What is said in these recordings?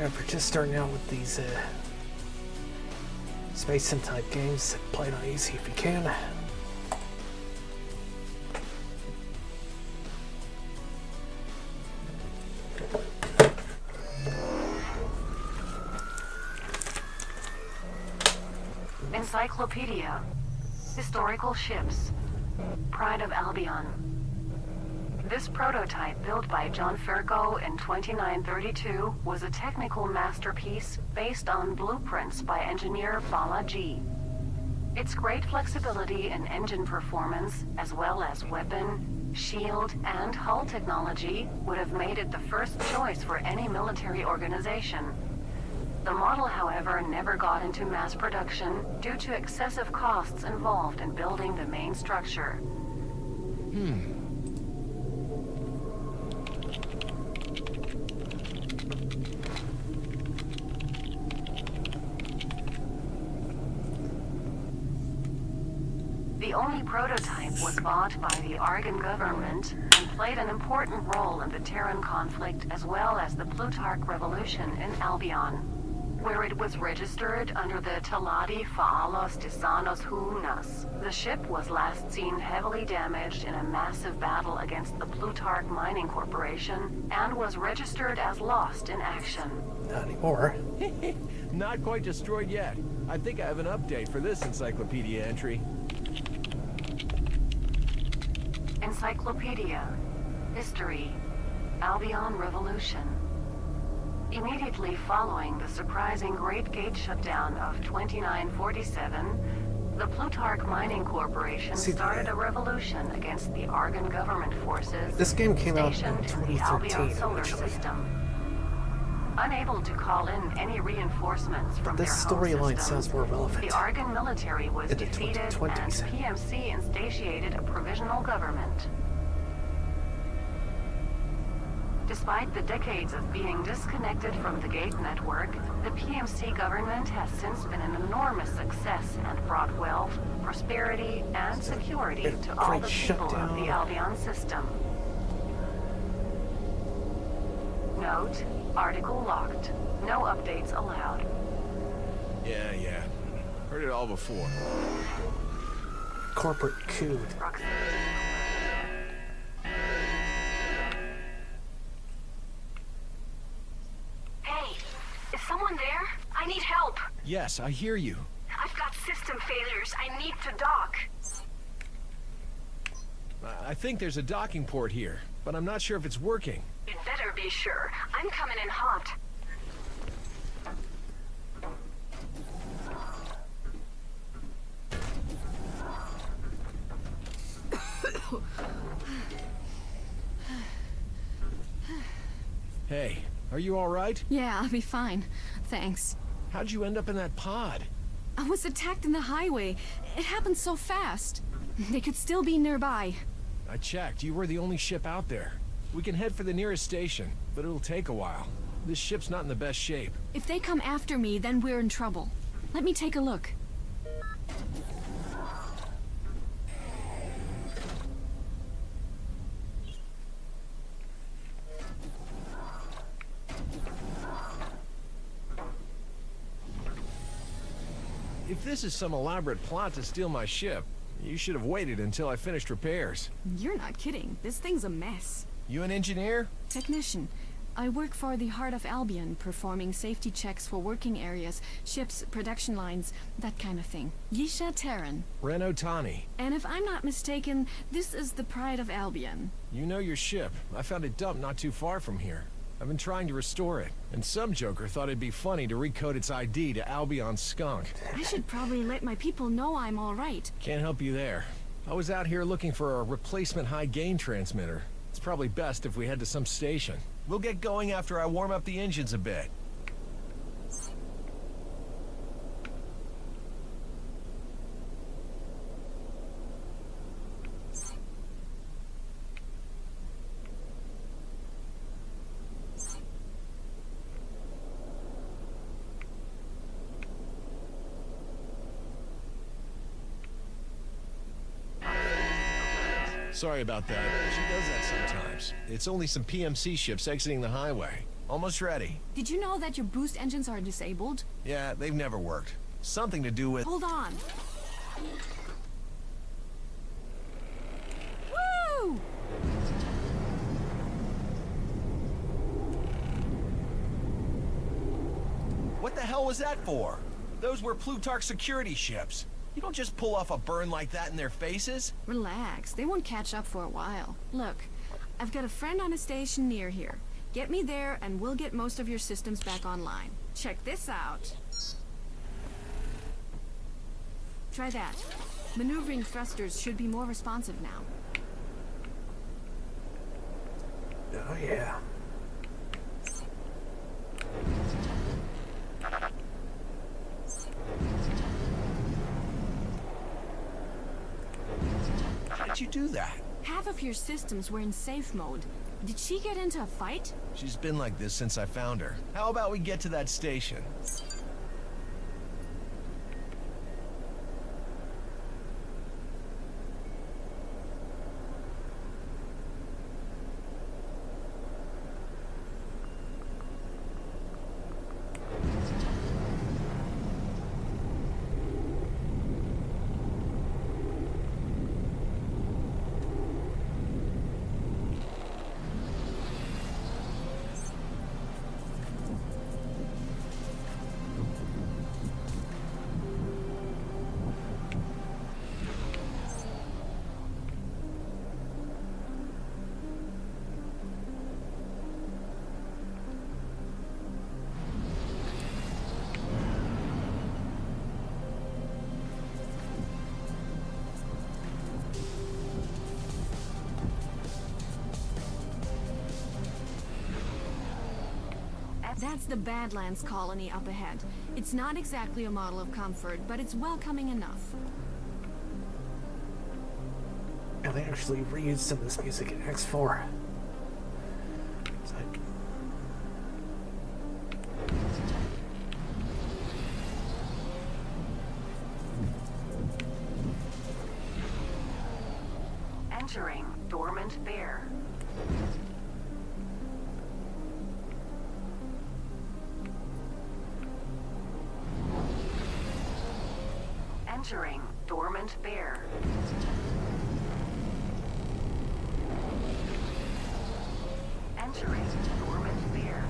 If you're just starting out with these space sim type games, play it on easy if you can. Encyclopedia. Historical ships. Pride of Albion. This prototype, built by John Ferko in 2932, was a technical masterpiece based on blueprints by engineer Bala G. Its great flexibility in engine performance, as well as weapon, shield, and hull technology, would have made it the first choice for any military organization. The model, however, never got into mass production due to excessive costs involved in building the main structure. The only prototype was bought by the Argon government and played an important role in the Terran conflict as well as the Plutarch Revolution in Albion, where it was registered under the Taladi Faalos Tisanos Hunas. The ship was last seen heavily damaged in a massive battle against the Plutarch Mining Corporation and was registered as lost in action. Not anymore. Not quite destroyed yet. I think I have an update for this encyclopedia entry. Encyclopedia. History. Albion Revolution. Immediately following the surprising Great Gate shutdown of 2947, the Plutarch Mining Corporation started a revolution against the Argon government forces. This game came out in stationed in the Albion 2013 solar originally. system. Unable to call in any reinforcements from This their home storyline system, sounds more relevant the Argon military was in the defeated and 2020s. PMC instantiated a provisional government. Despite the decades of being disconnected from the Gate network, the PMC government has since been an enormous success and brought wealth, prosperity, and security to all the people of the Albion system. Note, article locked. No updates allowed. Yeah. Heard it all before. Corporate coup. Hey, is someone there? I need help. Yes, I hear you. I've got system failures. I need to dock. I think there's a docking port here, but I'm not sure if it's working. You'd better be sure. I'm coming in hot. Hey, are you all right? Yeah, I'll be fine. Thanks. How'd you end up in that pod? I was attacked in the highway. It happened so fast. They could still be nearby. I checked. You were the only ship out there. We can head for the nearest station, but it'll take a while. This ship's not in the best shape. If they come after me, then we're in trouble. Let me take a look. If this is some elaborate plot to steal my ship, you should have waited until I finished repairs. You're not kidding. This thing's a mess. You an engineer? Technician. I work for the Heart of Albion, performing safety checks for working areas, ships, production lines, that kind of thing. Yisha Terran. Ren Otani. And if I'm not mistaken, this is the Pride of Albion. You know your ship. I found it dumped not too far from here. I've been trying to restore it, and some joker thought it'd be funny to recode its ID to Albion Skunk. I should probably let my people know I'm all right. Can't help you there. I was out here looking for a replacement high-gain transmitter. It's probably best if we head to some station. We'll get going after I warm up the engines a bit. Sorry about that. She does that sometimes. It's only some PMC ships exiting the highway. Almost ready. Did you know that your boost engines are disabled? Yeah, they've never worked. Something to do with... Hold on. Woo! What the hell was that for? Those were Plutarch security ships. You don't just pull off a burn like that in their faces. Relax, they won't catch up for a while. Look, I've got a friend on a station near here. Get me there and we'll get most of your systems back online. Check this out. Try that. Maneuvering thrusters should be more responsive now. Oh, yeah. How did you do that? Half of your systems were in safe mode. Did she get into a fight? She's been like this since I found her. How about we get to that station? That's the Badlands colony up ahead. It's not exactly a model of comfort, but it's welcoming enough. And they actually reused some of this music in X4. It's like... Entering Dormant Bear. Entering Dormant Bear. Entering Dormant Bear.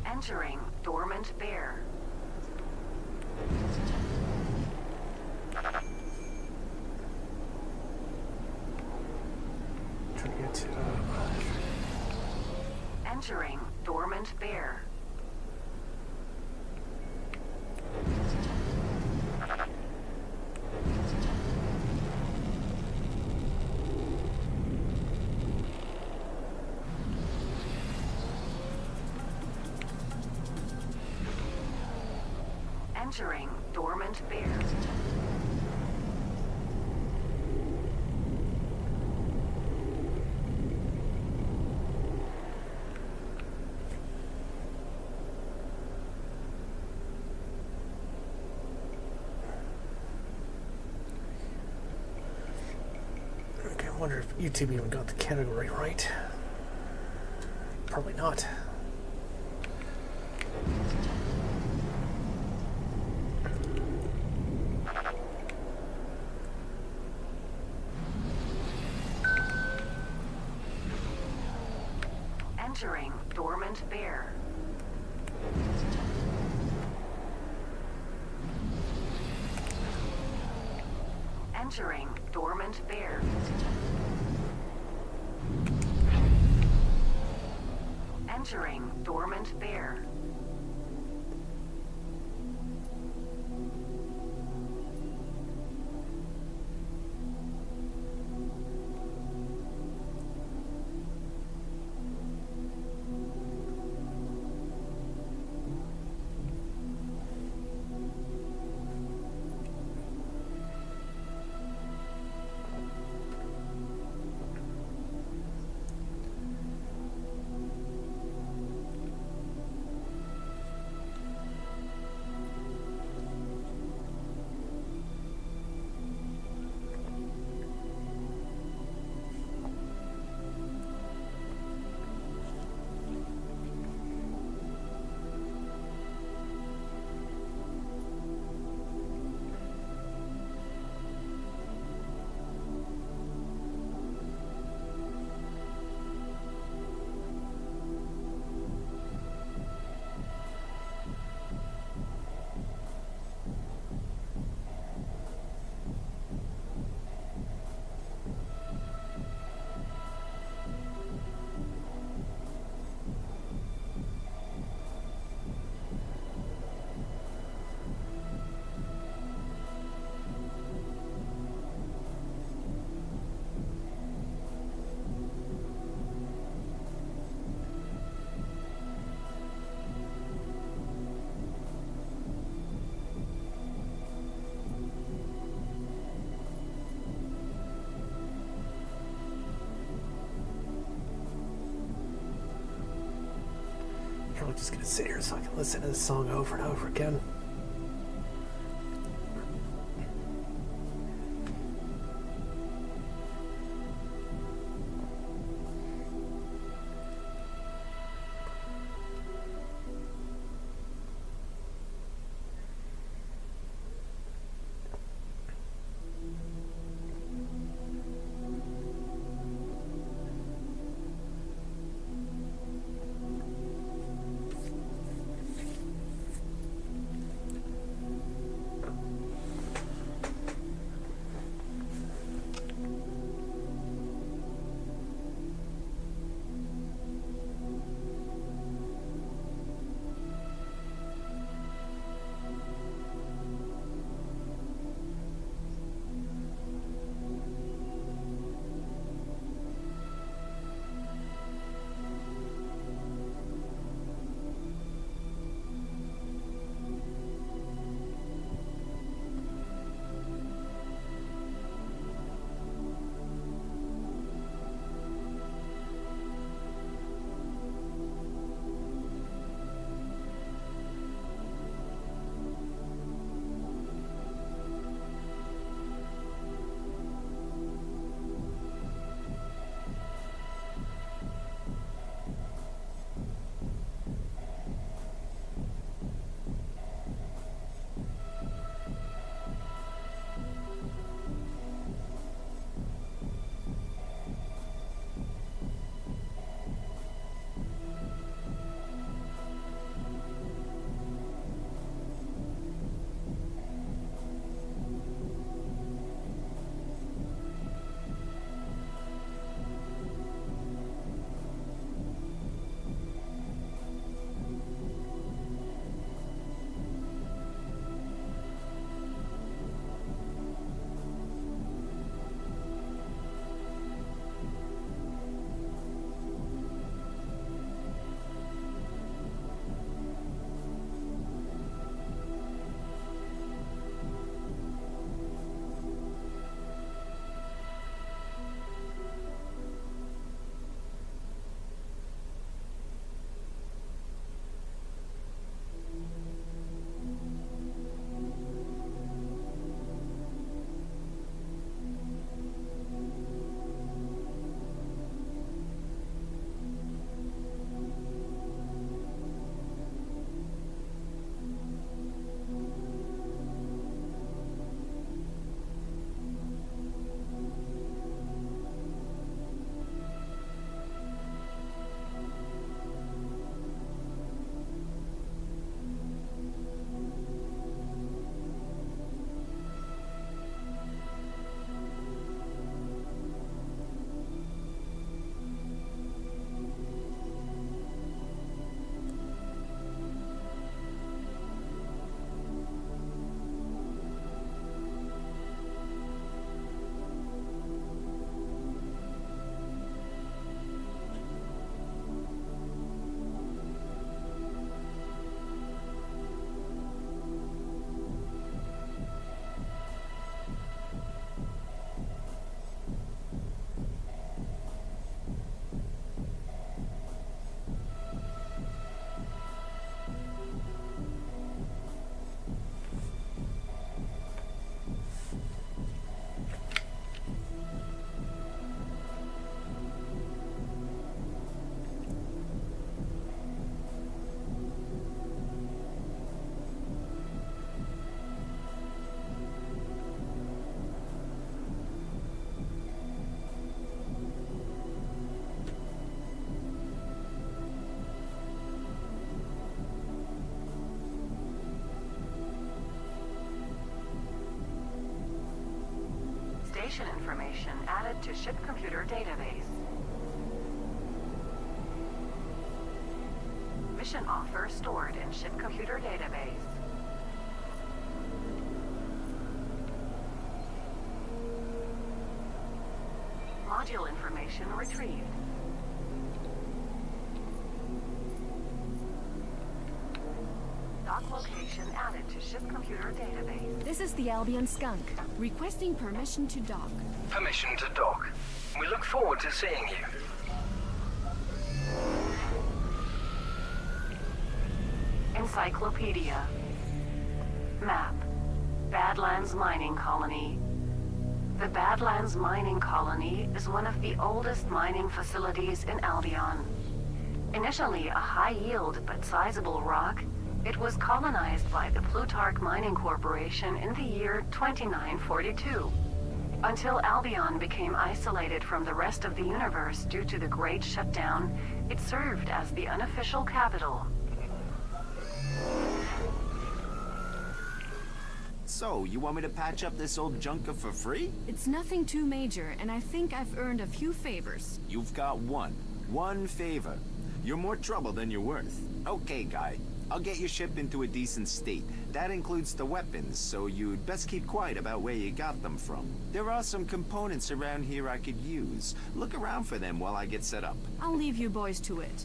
Entering Dormant Bear. Trying to get to... Entering Dormant Bear. Entering Dormant Bear. Okay, I wonder if YouTube even got the category right. Probably not. Entering Dormant Bear. Entering Dormant Bear. Entering Dormant Bear. Just gonna sit here so I can listen to this song over and over again. Station information added to ship computer database. Mission offer stored in ship computer database. Module information retrieved. Dock location added to ship computer database. This is the Albion Skunk, requesting permission to dock. Permission to dock. We look forward to seeing you. Encyclopedia. Map. Badlands Mining Colony. The Badlands Mining Colony is one of the oldest mining facilities in Albion. Initially a high-yield but sizable rock, it was colonized by the Plutarch Mining Corporation in the year 2942. Until Albion became isolated from the rest of the universe due to the Great Shutdown, it served as the unofficial capital. So, you want me to patch up this old junker for free? It's nothing too major, and I think I've earned a few favors. You've got one favor. You're more trouble than you're worth. Okay, guy. I'll get your ship into a decent state. That includes the weapons, so you'd best keep quiet about where you got them from. There are some components around here I could use. Look around for them while I get set up. I'll leave you boys to it.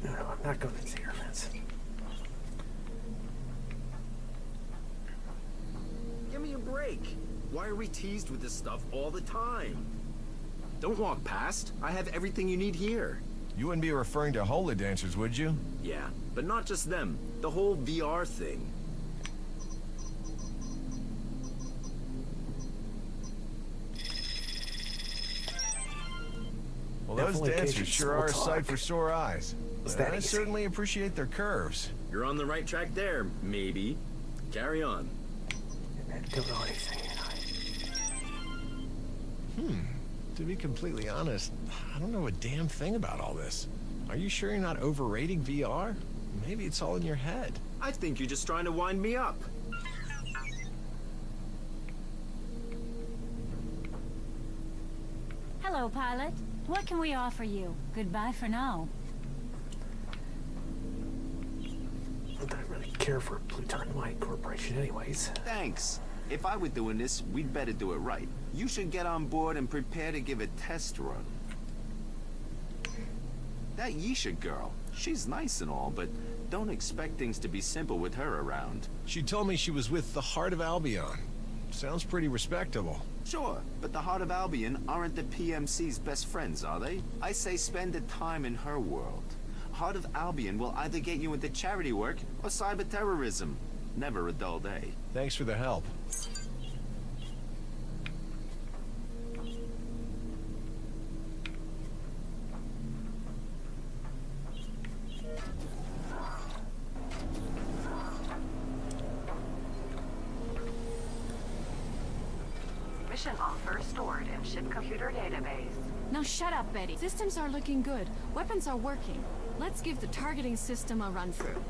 No, I'm not going to these air vents. Give me a break. Why are we teased with this stuff all the time? Don't walk past. I have everything you need here. You wouldn't be referring to holy dancers, would you? Yeah, but not just them. The whole VR thing. Well, those Definitely dancers occasion sure are a small sight talk. for sore eyes. Was But that I easy? certainly appreciate their curves. You're on the right track there, maybe. Carry on. I don't know anything. To be completely honest, I don't know a damn thing about all this. Are you sure you're not overrating VR? Maybe it's all in your head. I think you're just trying to wind me up. Hello, pilot. What can we offer you? Goodbye for now. I don't really care for Plutarch Mining Corporation anyways. Thanks. If I were doing this, we'd better do it right. You should get on board and prepare to give a test run. That Yisha girl, she's nice and all, but don't expect things to be simple with her around. She told me she was with the Heart of Albion. Sounds pretty respectable. Sure, but the Heart of Albion aren't the PMC's best friends, are they? I say spend the time in her world. Heart of Albion will either get you into charity work or cyber terrorism. Never a dull day. Thanks for the help. Mission offer stored in ship computer database. Now shut up, Betty. Systems are looking good. Weapons are working. Let's give the targeting system a run-through.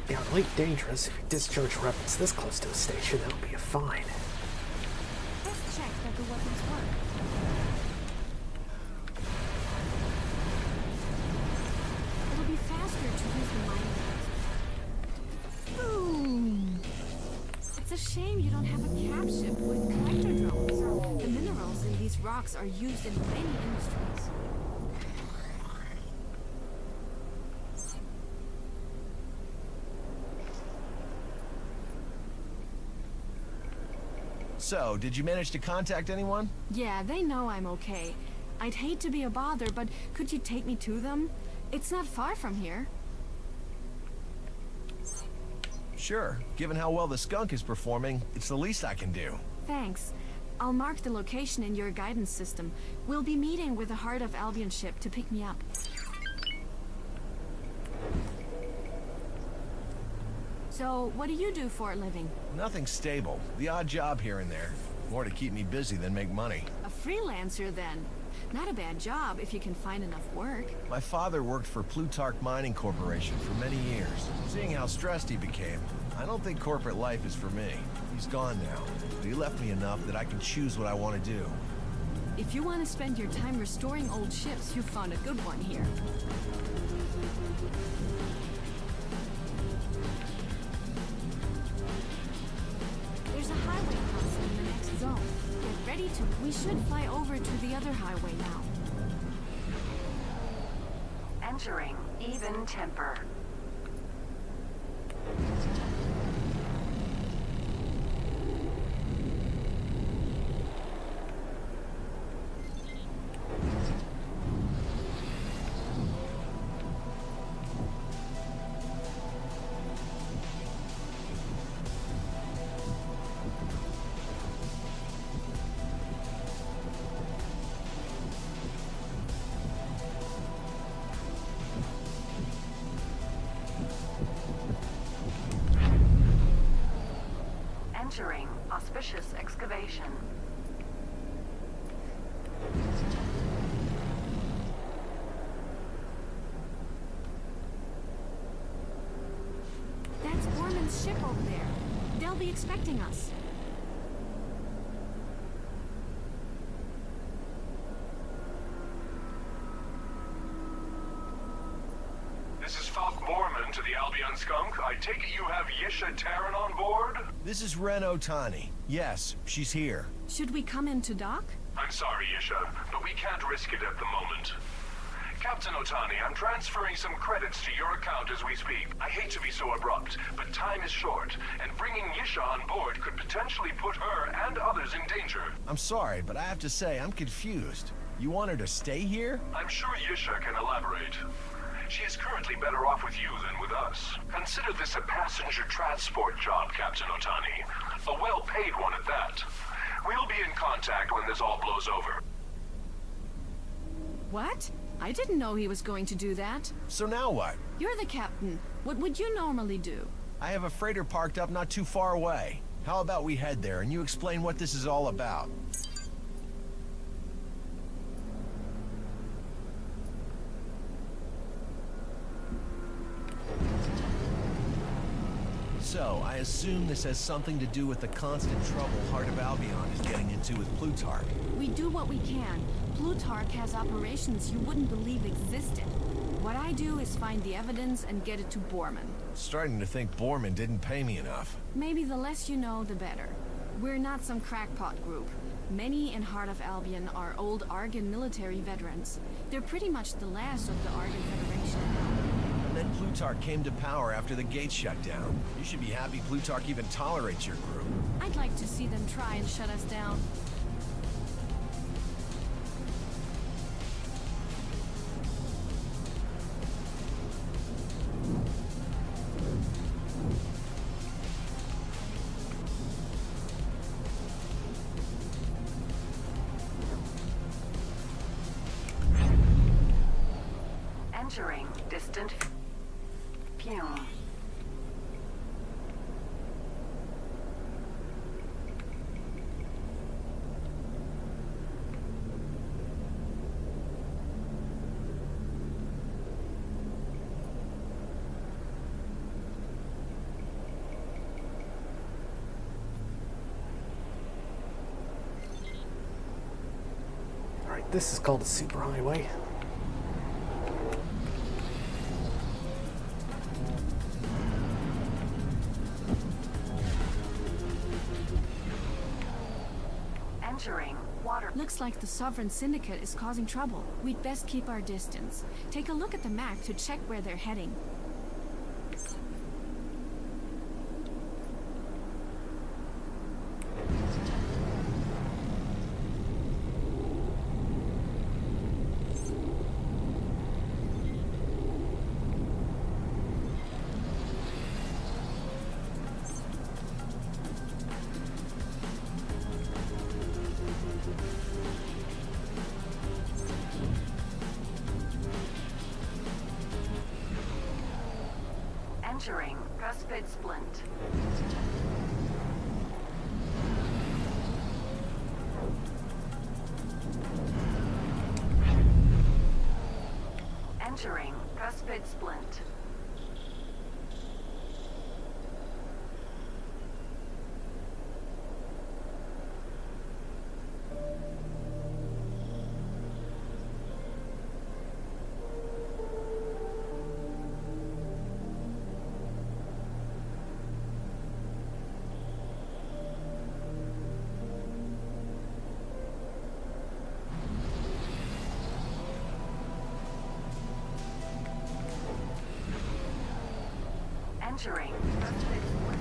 Yeah, it ain't dangerous. If you discharge weapons this close to the station, that'll be a fine. Let's check that the weapons work. It'll be faster to use the mining boom. It's a shame you don't have a cap ship with collector drones. The minerals in these rocks are used in many industries. So, did you manage to contact anyone? Yeah, they know I'm okay. I'd hate to be a bother, but could you take me to them? It's not far from here. Sure. Given how well the skunk is performing, it's the least I can do. Thanks. I'll mark the location in your guidance system. We'll be meeting with the Heart of Albion ship to pick me up. So, what do you do for a living? Nothing stable. The odd job here and there. More to keep me busy than make money. A freelancer, then. Not a bad job if you can find enough work. My father worked for Plutarch Mining Corporation for many years. Seeing how stressed he became, I don't think corporate life is for me. He's gone now, but he left me enough that I can choose what I want to do. If you want to spend your time restoring old ships, you've found a good one here. There's a highway crossing in the next zone. Get ready to... We should fly over to the other highway now. Entering even temper. Entering auspicious excavation. That's Borman's ship over there. They'll be expecting us. This is Falk Borman to the Albion Skunk. I take it you have Yisha Terran on board? This is Ren Otani. Yes, she's here. Should we come in to dock? I'm sorry, Yisha, but we can't risk it at the moment. Captain Otani, I'm transferring some credits to your account as we speak. I hate to be so abrupt, but time is short, and bringing Yisha on board could potentially put her and others in danger. I'm sorry, but I have to say, I'm confused. You want her to stay here? I'm sure Yisha can elaborate. She is currently better off with you than with us. Consider this a passenger transport job, Captain Otani. A well-paid one at that. We'll be in contact when this all blows over. What? I didn't know he was going to do that. So now what? You're the captain. What would you normally do? I have a freighter parked up not too far away. How about we head there and you explain what this is all about? So, I assume this has something to do with the constant trouble Heart of Albion is getting into with Plutarch. We do what we can. Plutarch has operations you wouldn't believe existed. What I do is find the evidence and get it to Borman. Starting to think Borman didn't pay me enough. Maybe the less you know, the better. We're not some crackpot group. Many in Heart of Albion are old Argon military veterans. They're pretty much the last of the Argon Federation. And then Plutarch came to power after the gates shut down. You should be happy Plutarch even tolerates your group. I'd like to see them try and shut us down. Entering distant fume. Alright, this is called a superhighway. Entering water. Looks like the Sovereign Syndicate is causing trouble. We'd best keep our distance. Take a look at the map to check where they're heading. Entering cuspid splint. Entering cuspid splint. Entering Cuspid Splint.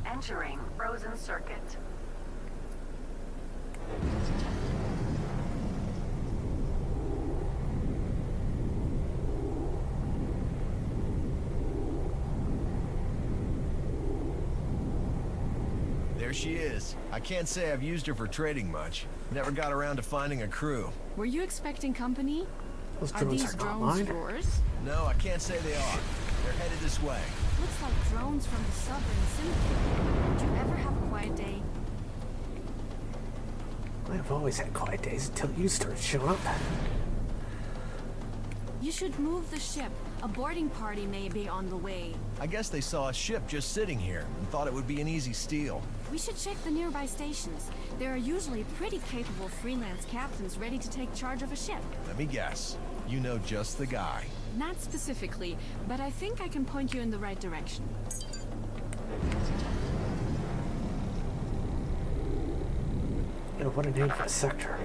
Entering frozen circuit. There she is. I can't say I've used her for trading much. Never got around to finding a crew. Were you expecting company? Those Are drones these are not drones mine. yours? No, I can't say they are. They're headed this way. Looks like drones from the Sovereign Syndicate. Did you ever have a quiet day? I've always had quiet days until you started showing up. You should move the ship. A boarding party may be on the way. I guess they saw a ship just sitting here and thought it would be an easy steal. We should check the nearby stations. There are usually pretty capable freelance captains ready to take charge of a ship. Let me guess. You know just the guy. Not specifically, but I think I can point you in the right direction. You know, what a name for a sector.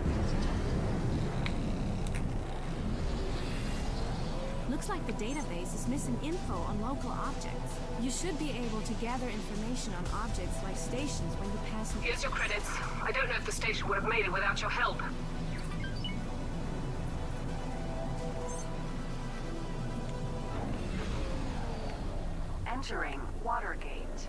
Looks like the database is missing info on local objects. You should be able to gather information on objects like stations when you pass. Here's your credits. I don't know if the station would have made it without your help. Entering Watergate.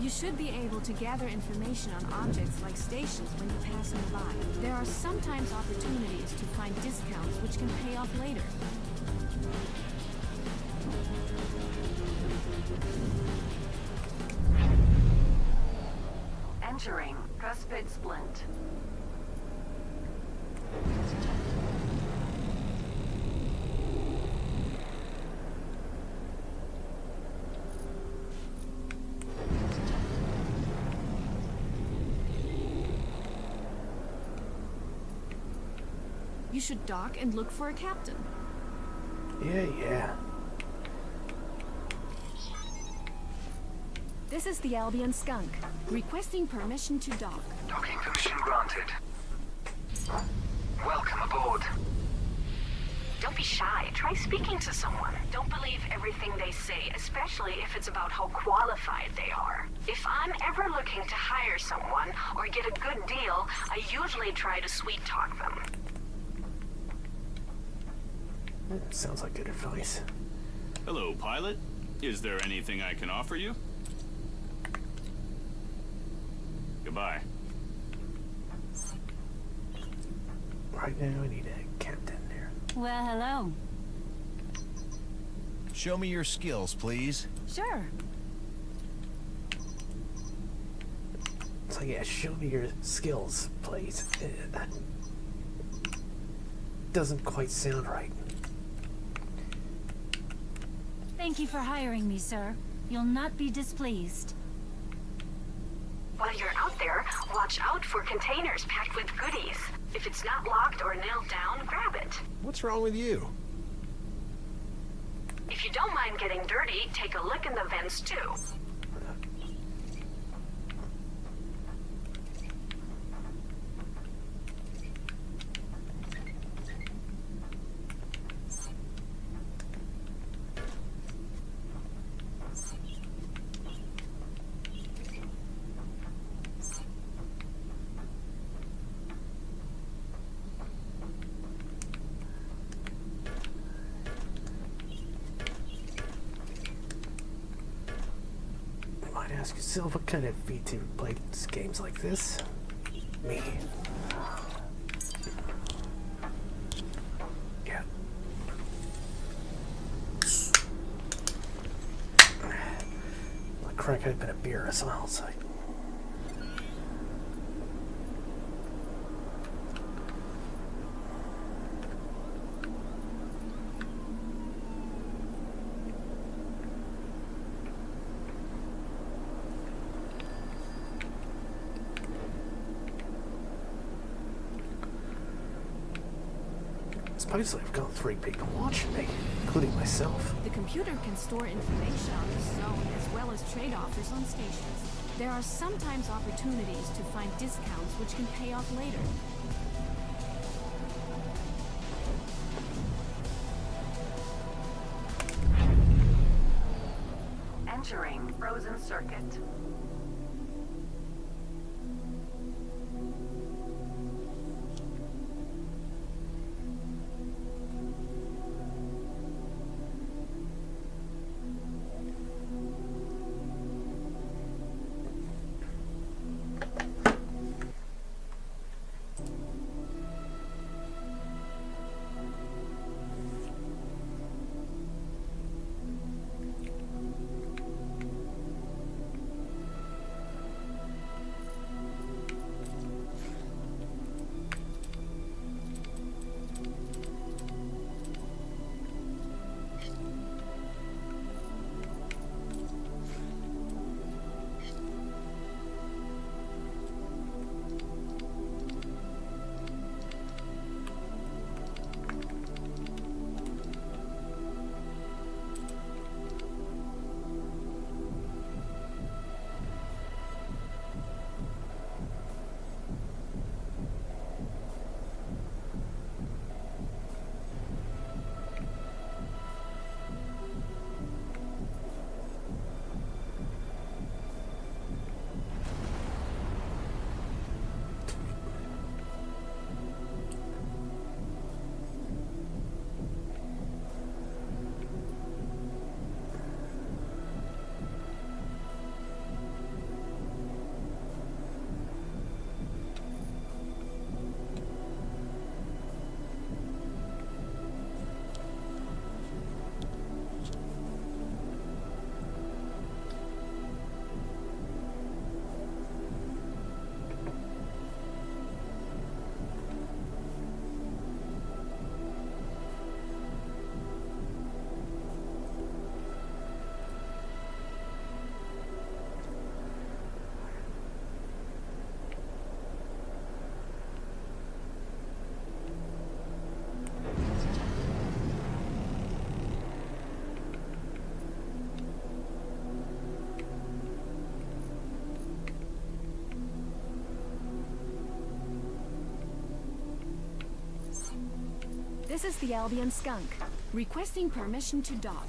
You should be able to gather information on objects like stations when you pass nearby. There are sometimes opportunities to find discounts which can pay off later. Entering Cuspid Splint. You should dock and look for a captain. Yeah. This is the Albion Skunk, requesting permission to dock. Docking permission granted. Welcome aboard. Don't be shy. Try speaking to someone. Don't believe everything they say, especially if it's about how qualified they are. If I'm ever looking to hire someone or get a good deal, I usually try to sweet talk them. Sounds like good advice. Hello, pilot. Is there anything I can offer you? Goodbye. Right now I need a captain there. Well, hello. Show me your skills, please. Sure. So yeah, show me your skills, please. That doesn't quite sound right. Thank you for hiring me, sir. You'll not be displeased. While you're out there, watch out for containers packed with goodies. If it's not locked or nailed down, grab it. What's wrong with you? If you don't mind getting dirty, take a look in the vents too. ask yourself what kind of VTuber plays games like this? Me. Yeah. I'll crack open a beer as well, so. Supposedly I've got 3 people watching me, including myself. The computer can store information on the zone as well as trade offers on stations. There are sometimes opportunities to find discounts which can pay off later. Entering frozen circuit. This is the Albion Skunk, requesting permission to dock.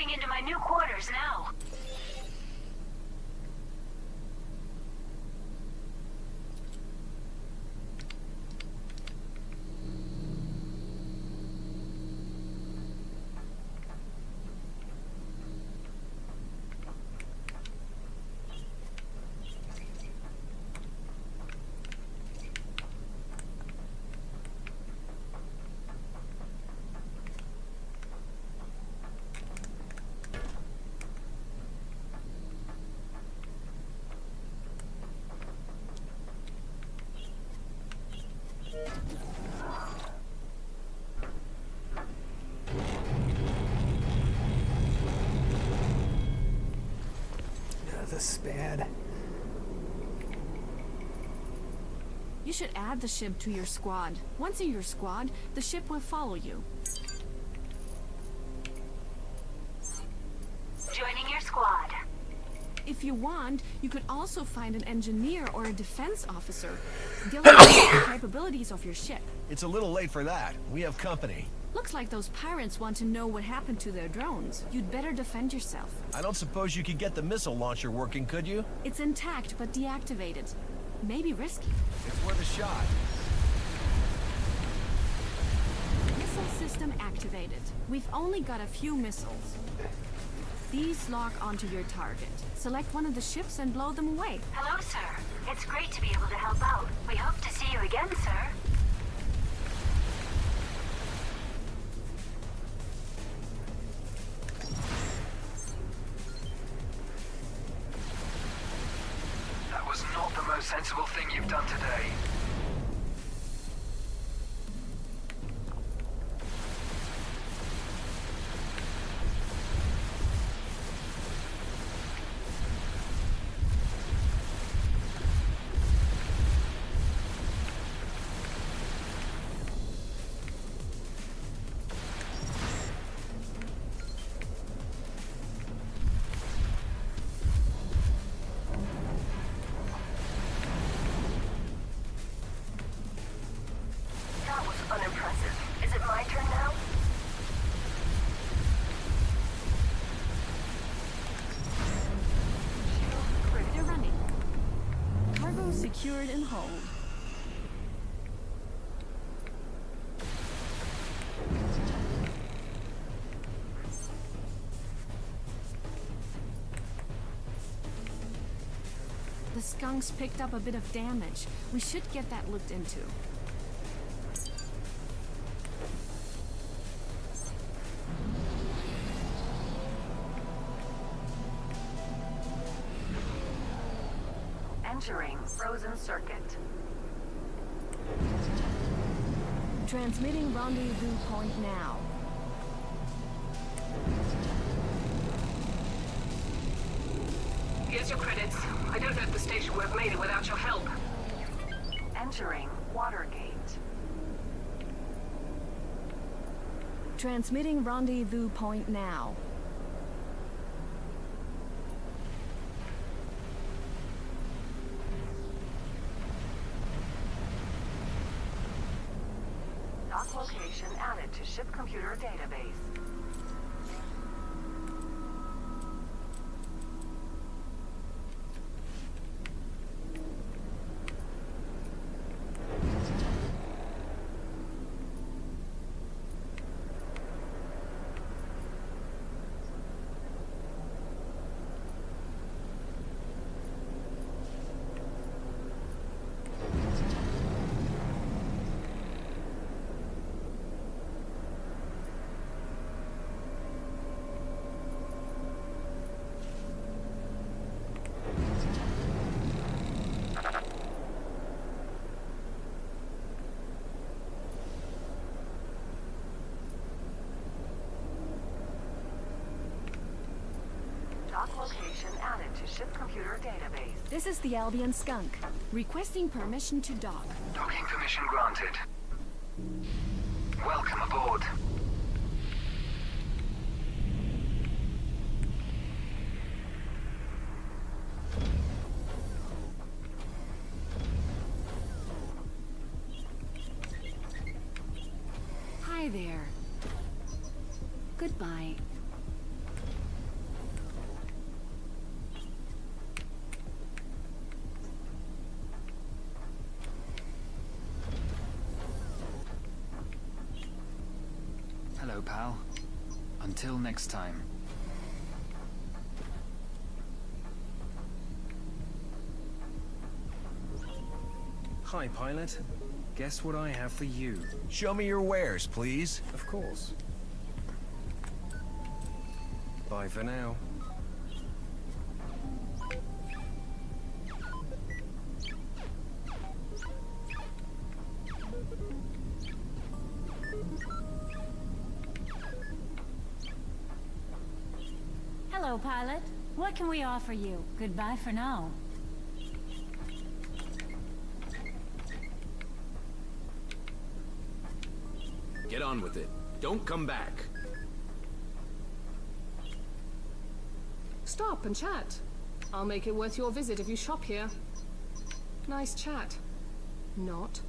Moving into my new quarters now. This is bad. You should add the ship to your squad. Once in your squad, the ship will follow you. Joining your squad. If you want, you could also find an engineer or a defense officer. They'll evaluate the capabilities of your ship. It's a little late for that. We have company. Looks like those pirates want to know what happened to their drones. You'd better defend yourself. I don't suppose you could get the missile launcher working, could you? It's intact, but deactivated. Maybe risky. It's worth a shot. Missile system activated. We've only got a few missiles. These lock onto your target. Select one of the ships and blow them away. Hello, sir. It's great to be able to help out. We hope to see you again, sir. That was not the most sensible thing you've done today. Unimpressive. Is it my turn now? They're running. Cargo secured and hold. The skunks picked up a bit of damage. We should get that looked into. Entering frozen circuit. Transmitting rendezvous point now. Here's your credits. I don't know if the station would have made it without your help. Entering Watergate. Transmitting rendezvous point now. Dock location added to ship computer database. Dock location added to ship computer database. This is the Albion Skunk. Requesting permission to dock. Docking permission granted. Welcome aboard. Hi there. Goodbye. go, pal. Until next time. Hi, pilot. Guess what I have for you? Show me your wares, please. Of course. Bye for now. Hello, pilot. What can we offer you? Goodbye for now. Get on with it. Don't come back. Stop and chat. I'll make it worth your visit if you shop here. Nice chat. Not.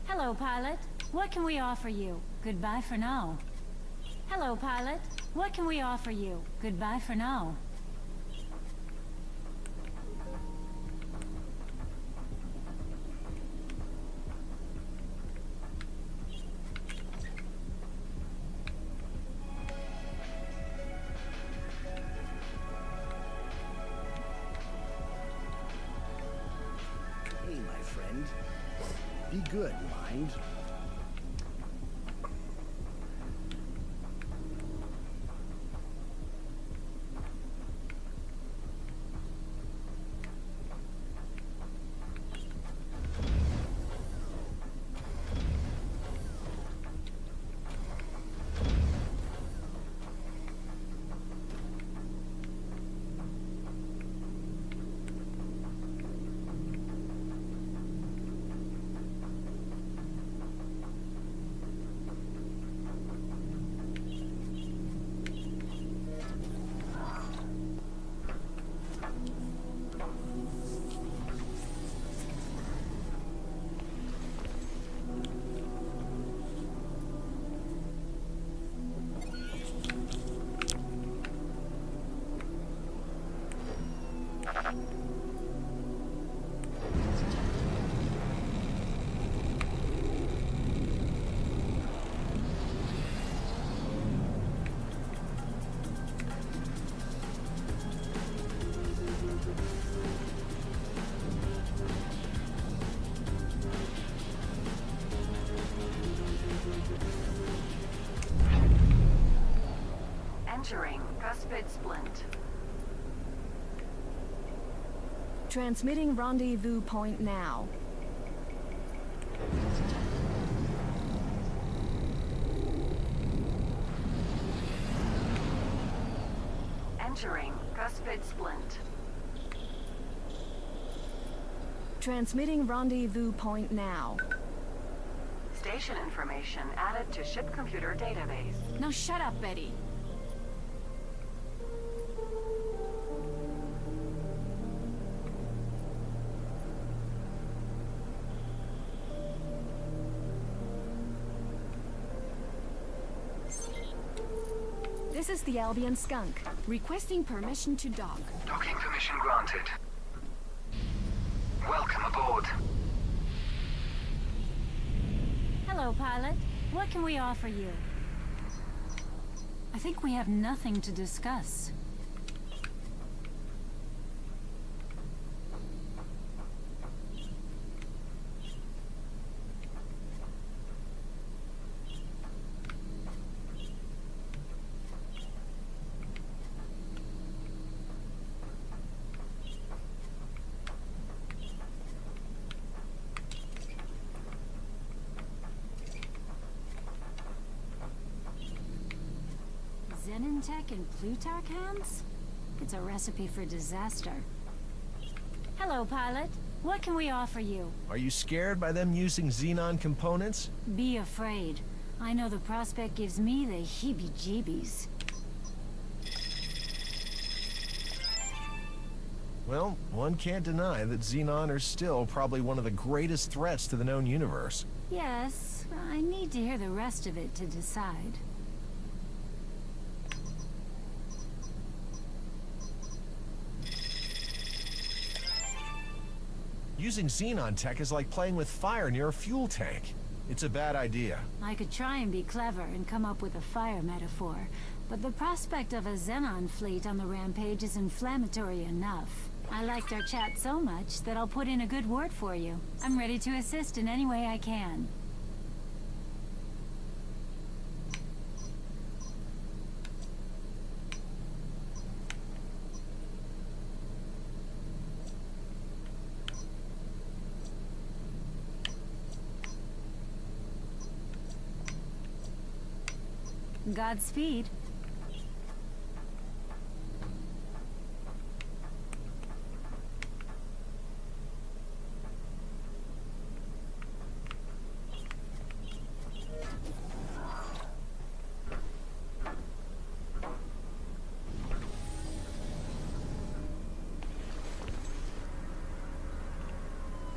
Hello, pilot. What can we offer you? Goodbye for now. Hello, pilot. What can we offer you? Goodbye for now. Hey, my friend. Be good, mind. Entering cuspid splint. Transmitting rendezvous point now. Entering cuspid splint. Transmitting rendezvous point now. Station information added to ship computer database. Now shut up, Betty. This is the Albion Skunk, requesting permission to dock. Docking permission granted. Welcome aboard. Hello, pilot. What can we offer you? I think we have nothing to discuss. Zenintech and Plutarch hands? It's a recipe for disaster. Hello, pilot. What can we offer you? Are you scared by them using xenon components? Be afraid. I know the prospect gives me the heebie-jeebies. Well, one can't deny that xenon are still probably one of the greatest threats to the known universe. Yes, I need to hear the rest of it to decide. Using xenon tech is like playing with fire near a fuel tank. It's a bad idea. I could try and be clever and come up with a fire metaphor, but the prospect of a xenon fleet on the rampage is inflammatory enough. I liked our chat so much that I'll put in a good word for you. I'm ready to assist in any way I can. Godspeed.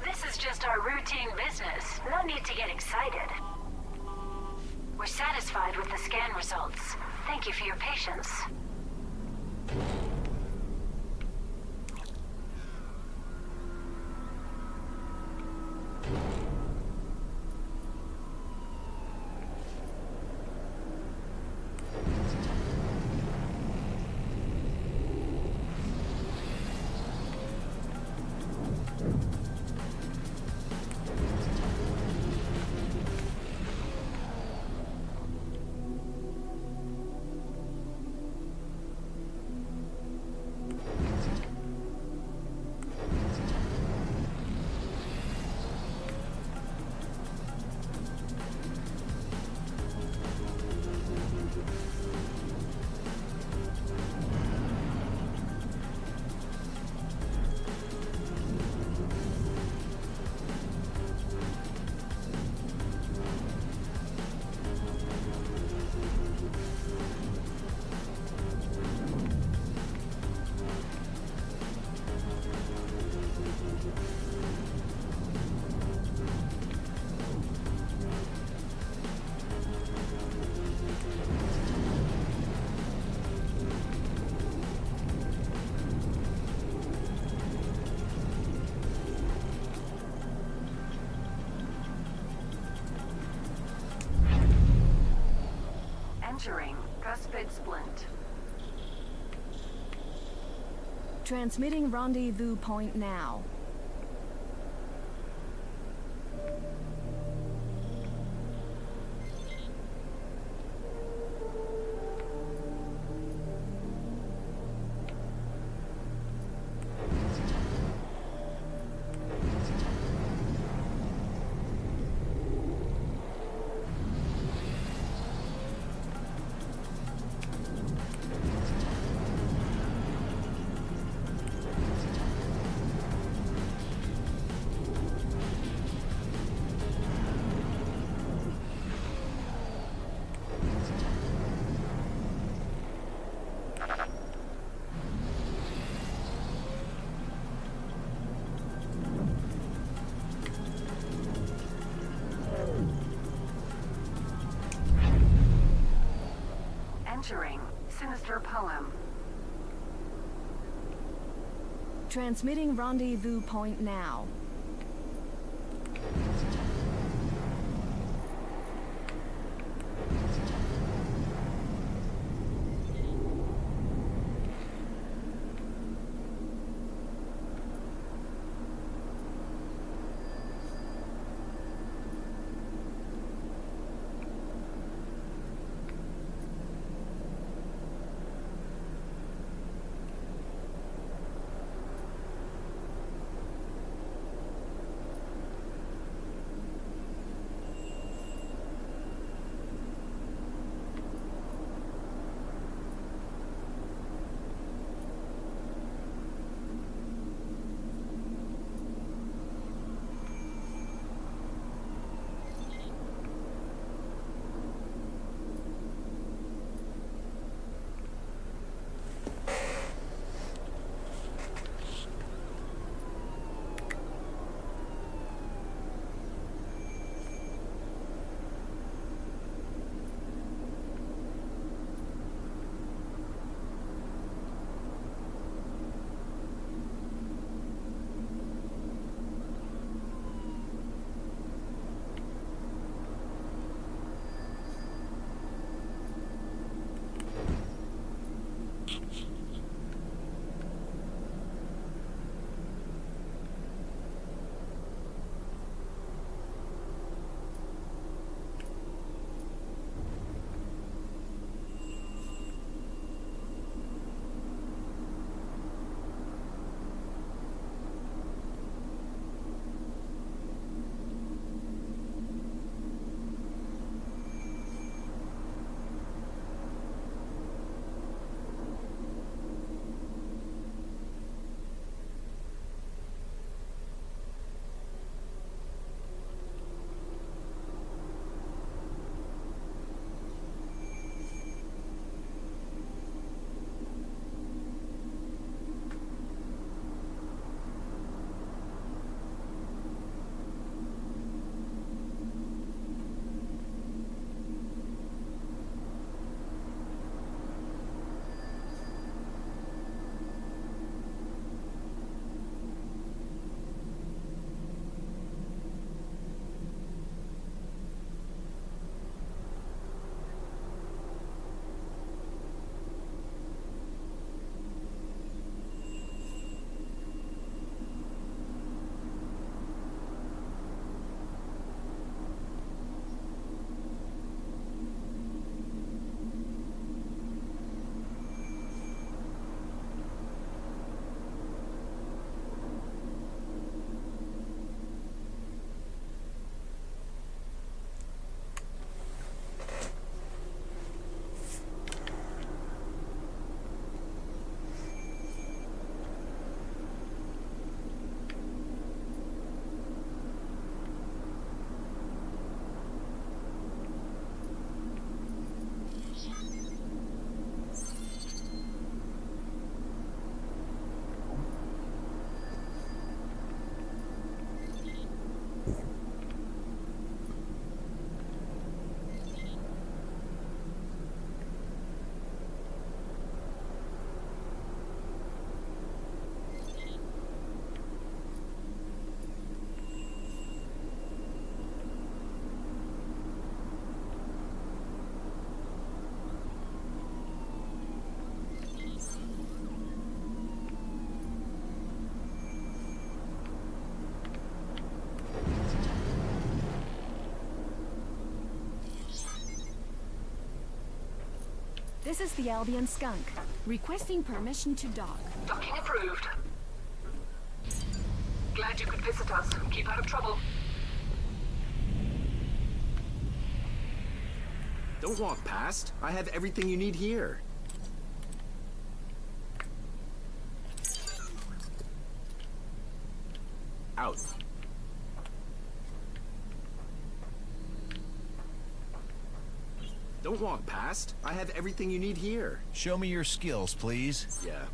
This is just our routine business. No need to get excited. We're satisfied with the scan results. Thank you for your patience. Entering Cuspid Splint. Transmitting rendezvous point now. Entering Sinister Poem. Transmitting rendezvous point now. This is the Albion Skunk. Requesting permission to dock. Docking approved. Glad you could visit us. Keep out of trouble. Don't walk past. I have everything you need here. Out. Don't walk past. I have everything you need here. Show me your skills, please. Yeah.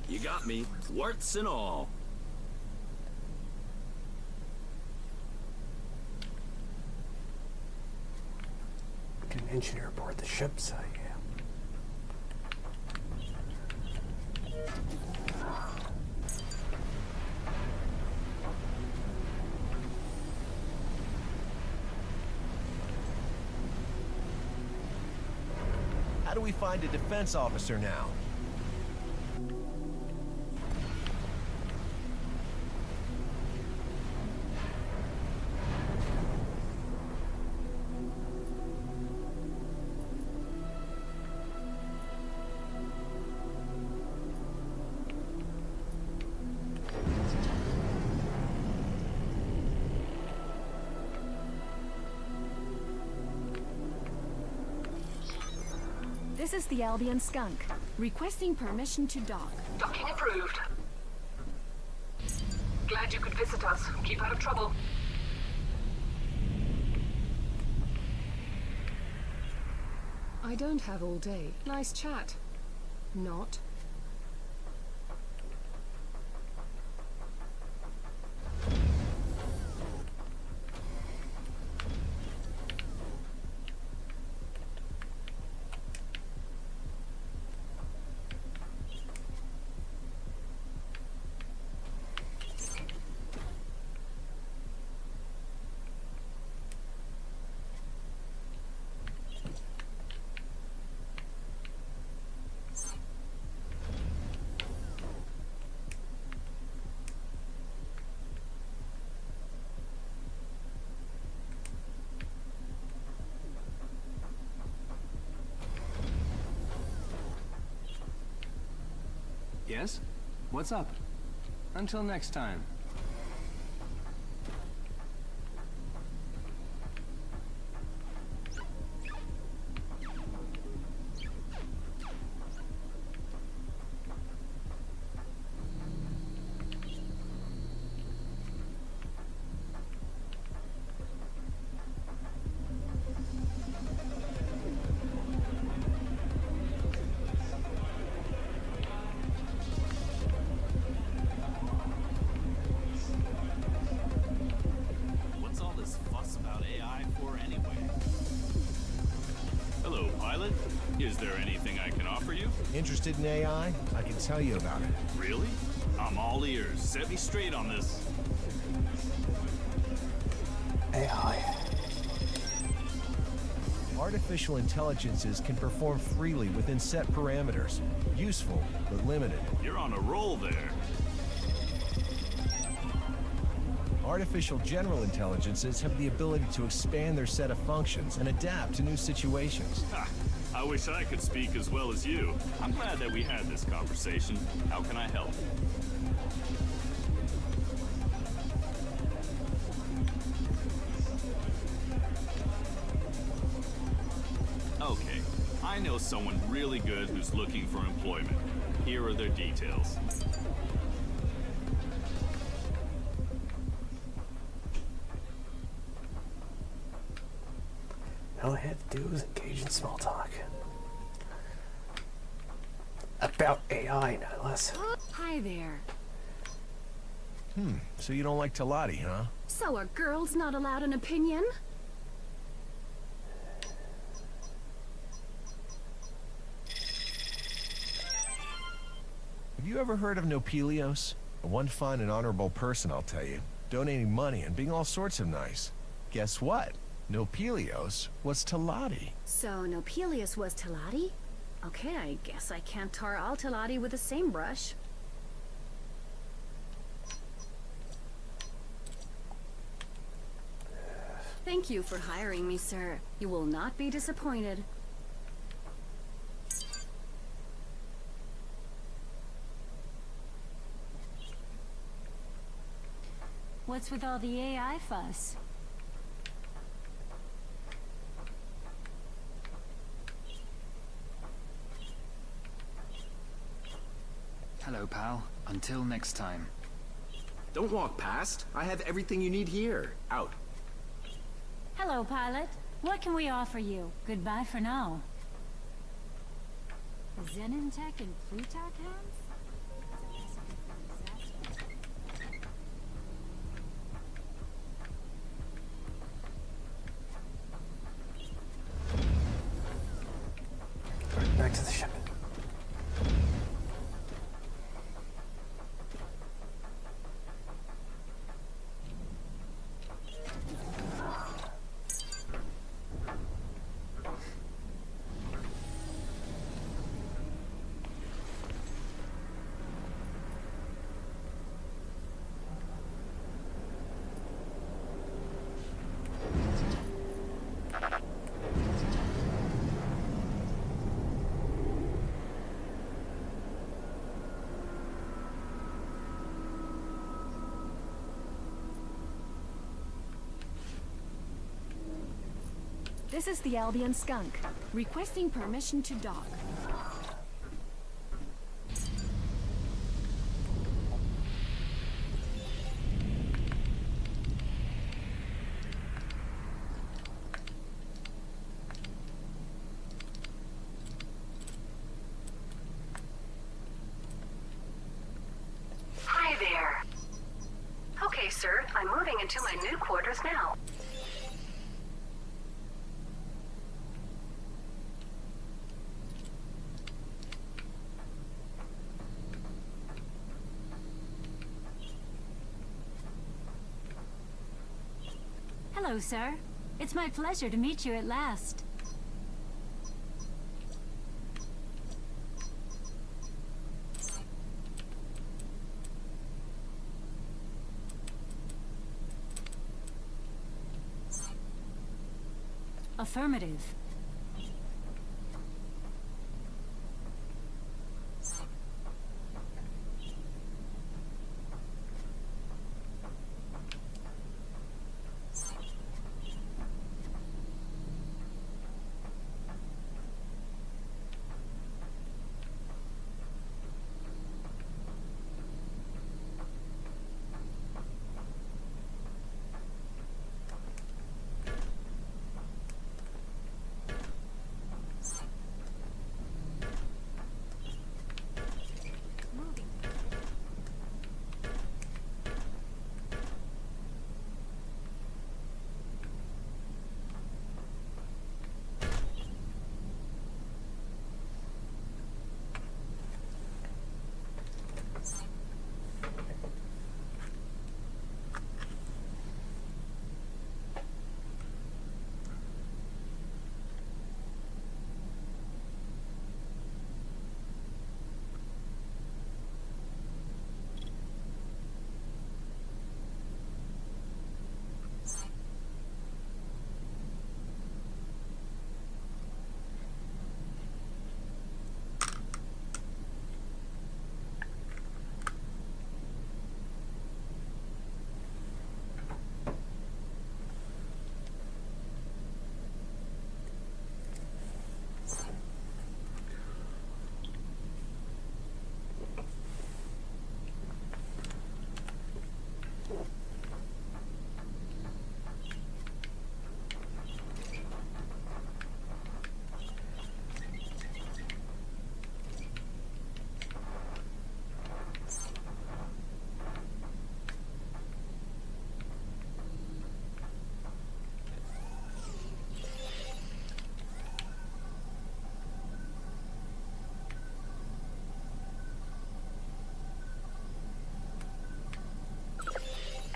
You got me, warts and all. Can an engineer aboard the ship say? How do we find a defense officer now? This is the Albion Skunk. Requesting permission to dock. Docking approved. Glad you could visit us. Keep out of trouble. I don't have all day. Nice chat. Not. Yes? What's up? Until next time. Is there anything I can offer you? Interested in AI? I can tell you about it. Really? I'm all ears. Set me straight on this. AI. Artificial intelligences can perform freely within set parameters. Useful, but limited. You're on a roll there. Artificial general intelligences have the ability to expand their set of functions and adapt to new situations. Ha! I wish I could speak as well as you. I'm glad that we had this conversation. How can I help? Okay, I know someone really good who's looking for employment. Here are their details. All I had to do was engage in small talk. About AI, no less. Hi there. So you don't like Talati, huh? So are girls not allowed an opinion? Have you ever heard of Nopelios? One fine and honorable person, I'll tell you. Donating money and being all sorts of nice. Guess what? Nopelios was Talati. So Nopelius was Talati? Okay, I guess I can't tar all Talati with the same brush. Thank you for hiring me, sir. You will not be disappointed. What's with all the AI fuss? Hello, pal. Until next time. Don't walk past. I have everything you need here. Out. Hello, pilot. What can we offer you? Goodbye for now. Xenentech and Plutarch hands? Back to the ship. This is the Albion Skunk, requesting permission to dock. Hi there. Okay, sir, I'm moving into my new quarters now. Hello, sir. It's my pleasure to meet you at last. Affirmative.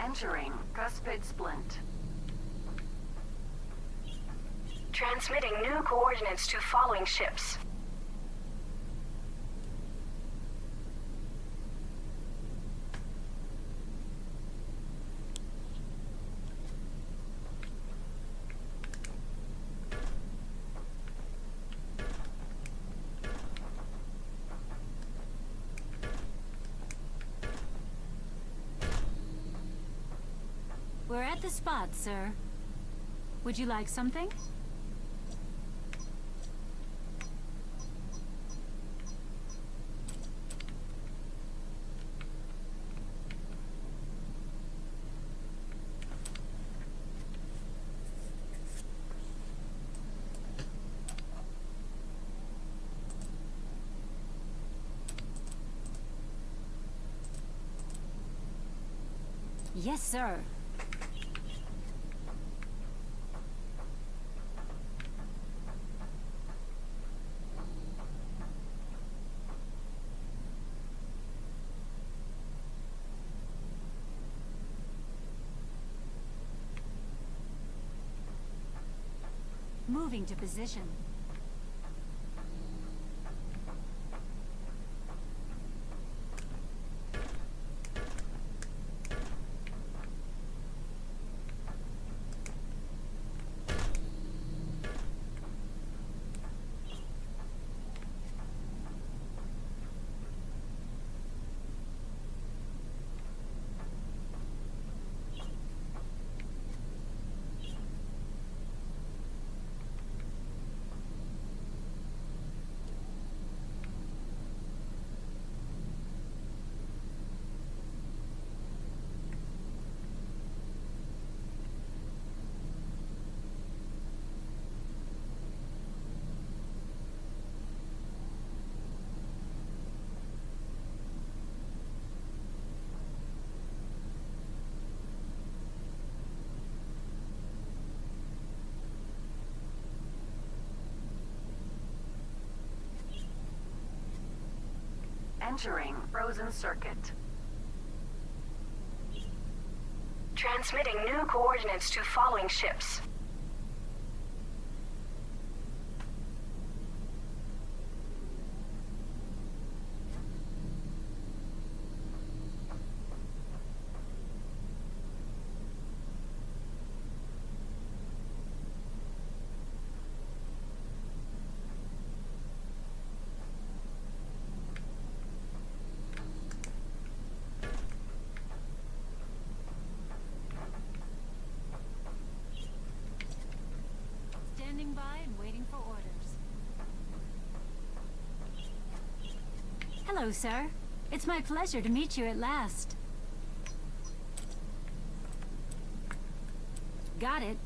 Entering Cuspid Splint. Transmitting new coordinates to following ships. We're at the spot, sir. Would you like something? Yes, sir. Moving to position. Entering frozen circuit. Transmitting new coordinates to following ships. Standing by and waiting for orders. Hello, sir. It's my pleasure to meet you at last. Got it.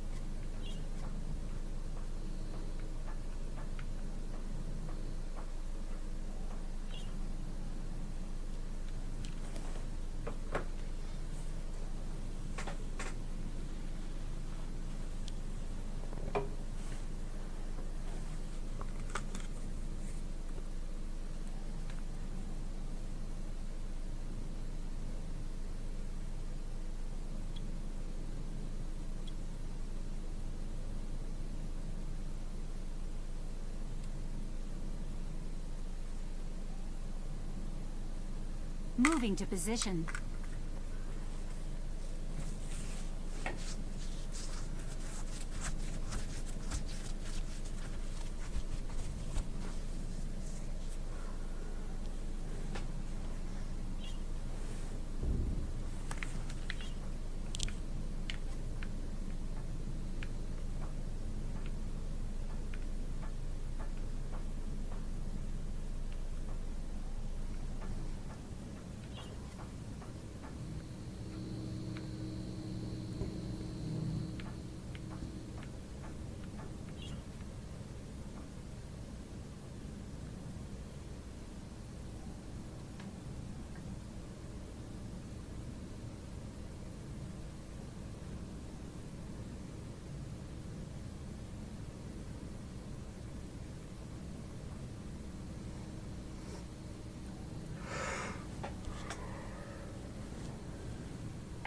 Moving to position.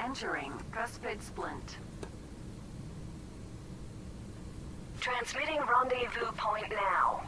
Entering cuspid splint. Transmitting rendezvous point now.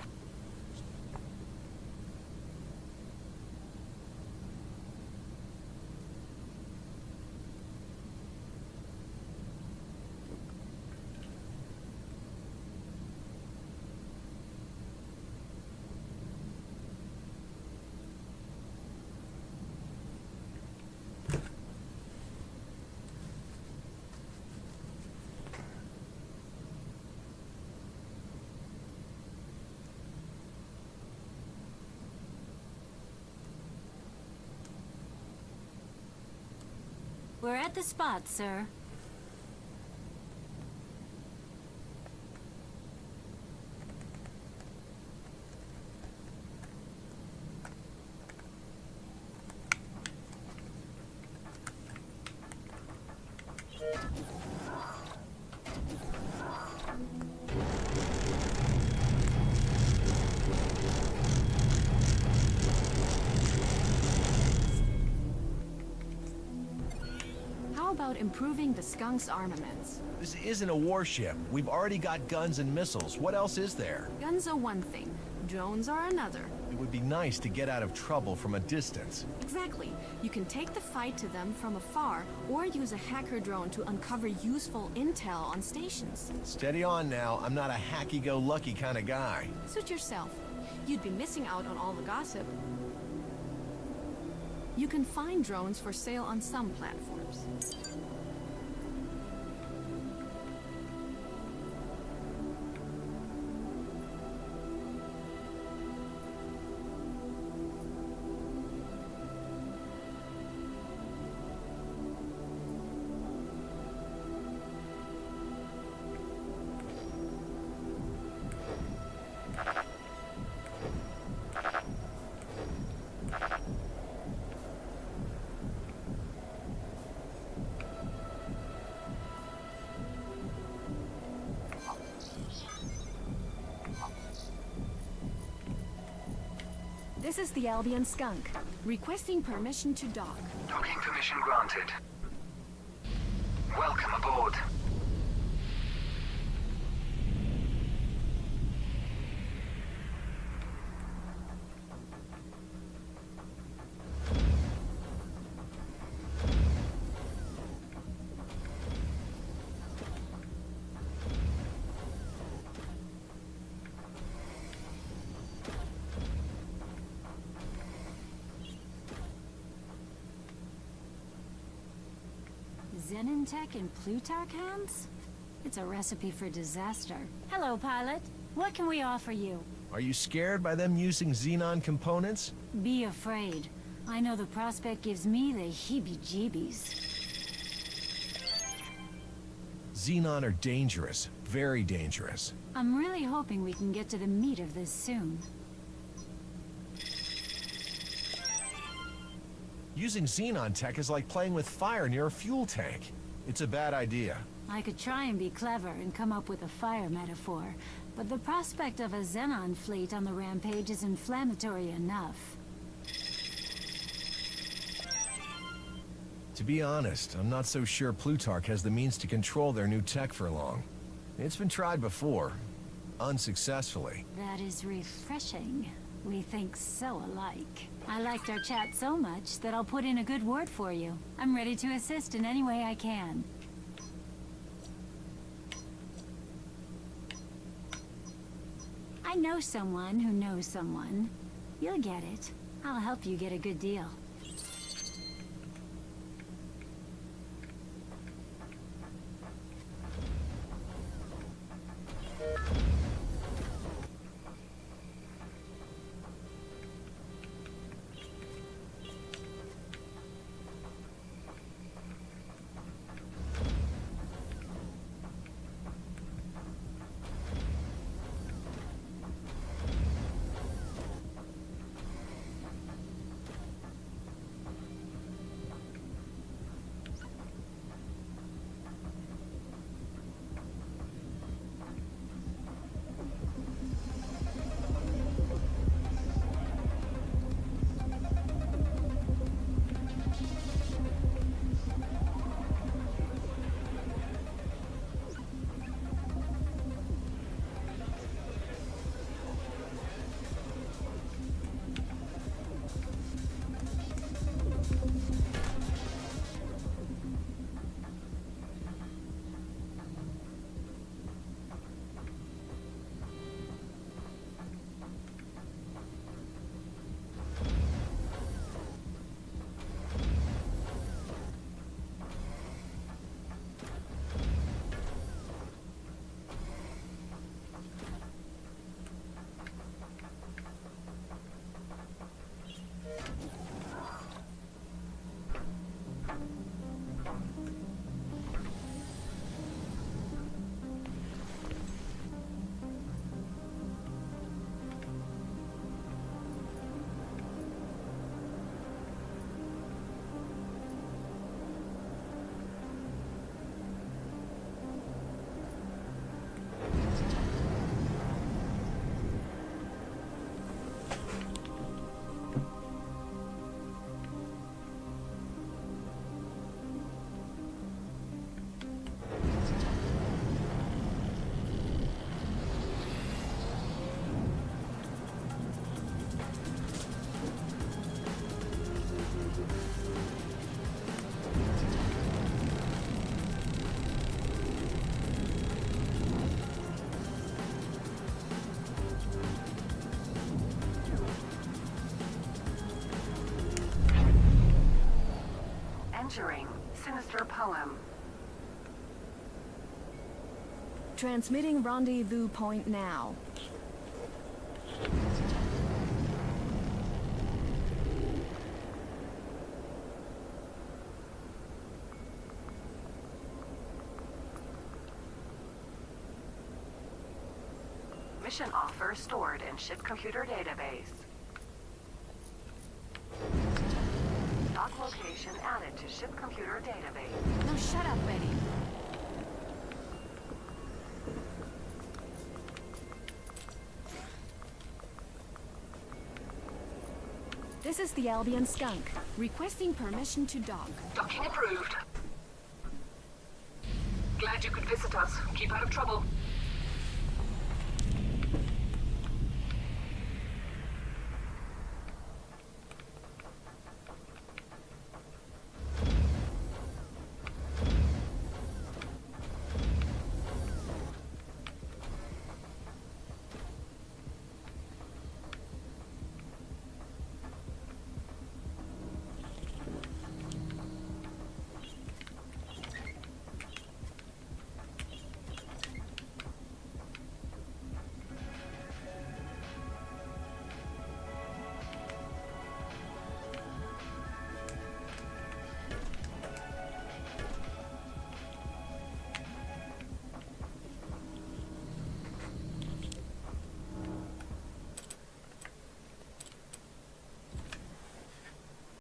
We're at the spot, sir. How about improving the skunk's armaments? This isn't a warship. We've already got guns and missiles. What else is there? Guns are one thing, drones are another. It would be nice to get out of trouble from a distance. Exactly. You can take the fight to them from afar, or use a hacker drone to uncover useful intel on stations. Steady on now. I'm not a hacky-go-lucky kind of guy. Suit yourself. You'd be missing out on all the gossip. You can find drones for sale on some platforms. This is the Albion Skunk, requesting permission to dock. Docking permission granted. Welcome aboard. Tech in Plutarch hands? It's a recipe for disaster. Hello, pilot. What can we offer you? Are you scared by them using xenon components? Be afraid. I know the prospect gives me the heebie-jeebies. Xenon are dangerous. Very dangerous. I'm really hoping we can get to the meat of this soon. Using xenon tech is like playing with fire near a fuel tank. It's a bad idea. I could try and be clever and come up with a fire metaphor, but the prospect of a xenon fleet on the rampage is inflammatory enough. To be honest, I'm not so sure Plutarch has the means to control their new tech for long. It's been tried before, unsuccessfully. That is refreshing. We think so alike. I liked our chat so much that I'll put in a good word for you. I'm ready to assist in any way I can. I know someone who knows someone. You'll get it. I'll help you get a good deal. Conjuring. Sinister poem. Transmitting rendezvous point now. Mission offer stored in ship computer database. Dock location added to ship computer database. Now shut up, Betty. This is the Albion Skunk, requesting permission to dock. Docking approved. Glad you could visit us. Keep out of trouble.